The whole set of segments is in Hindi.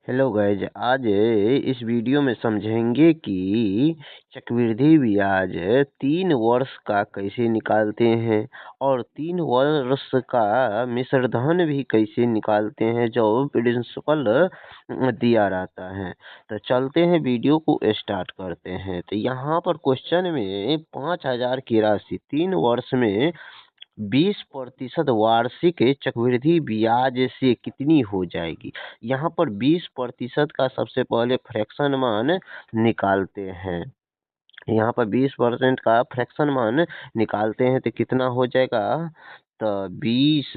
हेलो गाइज, आज इस वीडियो में समझेंगे कि चक्रवृद्धि ब्याज 3 वर्ष का कैसे निकालते हैं और 3 वर्ष का मिश्र धन भी कैसे निकालते हैं जो प्रिंसिपल दिया रहता है। तो चलते हैं, वीडियो को स्टार्ट करते हैं। तो यहाँ पर क्वेश्चन में 5,000 की राशि 3 वर्ष में 20% वार्षिक चक्रवृद्धि ब्याज से कितनी हो जाएगी। यहाँ पर 20% का सबसे पहले फ्रैक्शन मान निकालते हैं। यहाँ पर 20% का फ्रैक्शन मान निकालते हैं तो कितना हो जाएगा। तो 20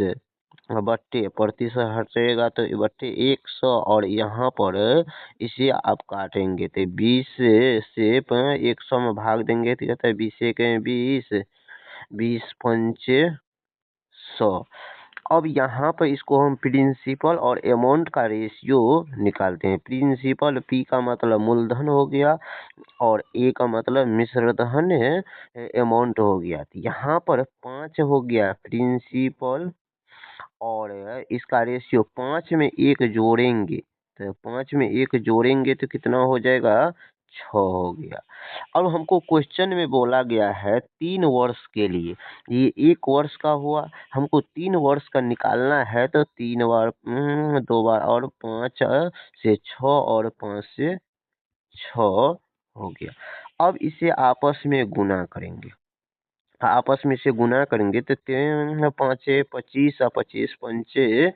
बट्टे प्रतिशत हटेगा तो बट्टे 100 और यहाँ पर इसे आप काटेंगे तो 20 से 100 में भाग देंगे तो कहता है 20 के 20 20 पंचे 100। अब यहाँ पर इसको हम प्रिंसिपल और अमाउंट का रेशियो निकालते हैं। प्रिंसिपल पी का मतलब मूलधन हो गया और ए का मतलब मिश्र धन अमाउंट हो गया। तो यहाँ पर 5 हो गया प्रिंसिपल और इसका रेशियो 5 में 1 जोड़ेंगे तो 5 में 1 जोड़ेंगे तो कितना हो जाएगा 6 हो गया। अब हमको क्वेश्चन में बोला गया है 3 वर्ष के लिए, ये 1 वर्ष का हुआ, हमको 3 वर्ष का निकालना है तो 3 बार 2 बार और 5 से 6 और 5 से 6 हो गया। अब इसे आपस में गुना करेंगे, आपस में से गुना करेंगे तो 3 5 25 पंचे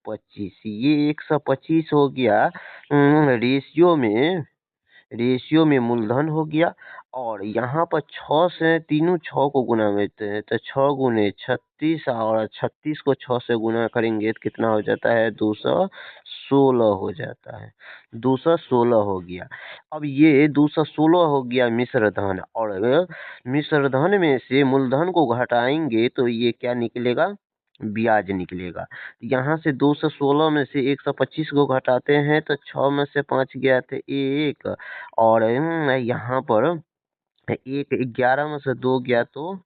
125, ये 125 हो गया। रेशियो में मूलधन हो गया और यहाँ पर 6 से तीनों 6 को गुना में तो 6 गुने 36 और 36 को 6 से गुना करेंगे तो कितना हो जाता है 216 हो जाता है। 216 हो गया। अब ये 216 हो गया मिश्र धन और मिश्र धन में से मूलधन को घटाएंगे तो ये क्या निकलेगा, ब्याज निकलेगा। यहाँ से 216 में से 125 को घटाते हैं तो 6 में से 5 गया तो 1 और यहाँ पर 11 में से 2 गया तो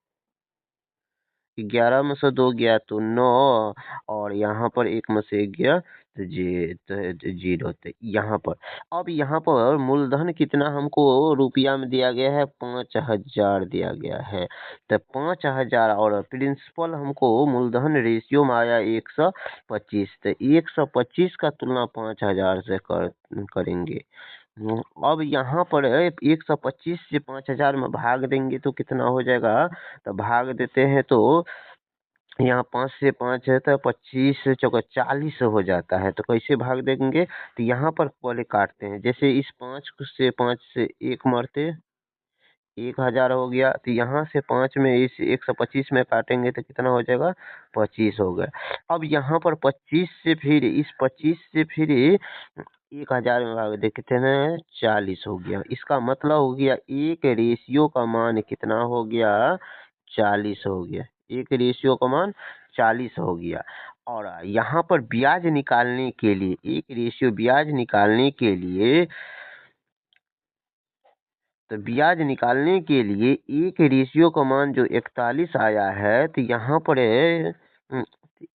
11 में से 2 गया तो 9 और यहाँ पर 1 में से 1 गया तो 0 तो यहाँ पर। अब यहाँ पर मूलधन कितना हमको रुपया में दिया गया है 5,000 दिया गया है तो 5,000 और प्रिंसिपल हमको मूलधन रेशियो में आया 125 तो 125 का तुलना 5,000 से करेंगे। अब यहाँ पर 125 से 5,000 में भाग देंगे तो कितना हो जाएगा, तो भाग देते हैं तो यहाँ 5 से 5 है तो 25 चौका 40 हो जाता है। तो कैसे भाग देंगे, तो यहाँ पर पहले काटते हैं, जैसे इस 5 से 1 मरते 1,000 हो गया तो यहाँ से 5 में इस 125 में काटेंगे तो कितना हो जाएगा 25 हो गया। अब यहाँ पर 25 से फिर इस 25 से फिर 1,000 में भाग दे कितने 40 हो गया। इसका मतलब हो गया एक रेशियो का मान कितना हो गया 40 हो गया। एक रेशियो का मान 40 हो गया। और यहाँ पर ब्याज निकालने के लिए एक रेशियो ब्याज निकालने के लिए तो ब्याज निकालने के लिए एक रेशियो का मान जो 41 आया है तो यहाँ पर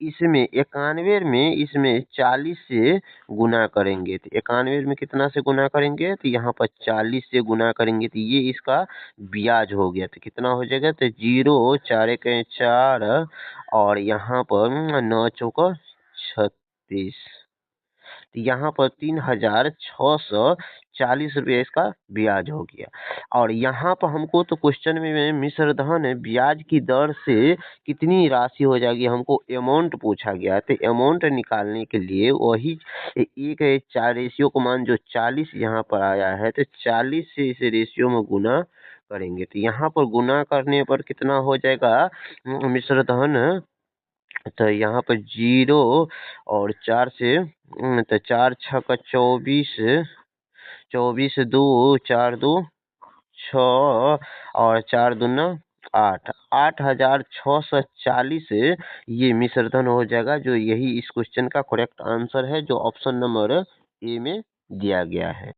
इसमें 91 में इसमें 40 से गुना करेंगे तो 91 में कितना से गुना करेंगे तो यहाँ पर 40 से गुना करेंगे तो ये इसका ब्याज हो गया। तो कितना हो जाएगा तो 0 4 के 4 और यहाँ पर 9 चौका 36, तो यहाँ पर 3,640 रुपये इसका ब्याज हो गया। और यहाँ पर हमको तो क्वेश्चन में मिश्र धन ब्याज की दर से कितनी राशि हो जाएगी हमको अमाउंट पूछा गया। तो अमाउंट निकालने के लिए वही एक चार रेशियो का मान जो 40 यहाँ पर आया है तो 40 से इस रेशियो में गुना करेंगे तो यहाँ पर गुना करने पर कितना हो जाएगा मिश्र धन। तो यहाँ पर 0 और 4 से तो 4 6 का 24, 24 2 4 2 6 और 4 दूना 8, 8,640 ये मिश्रधन हो जाएगा। जो यही इस क्वेश्चन का करेक्ट आंसर है जो ऑप्शन नंबर ए में दिया गया है।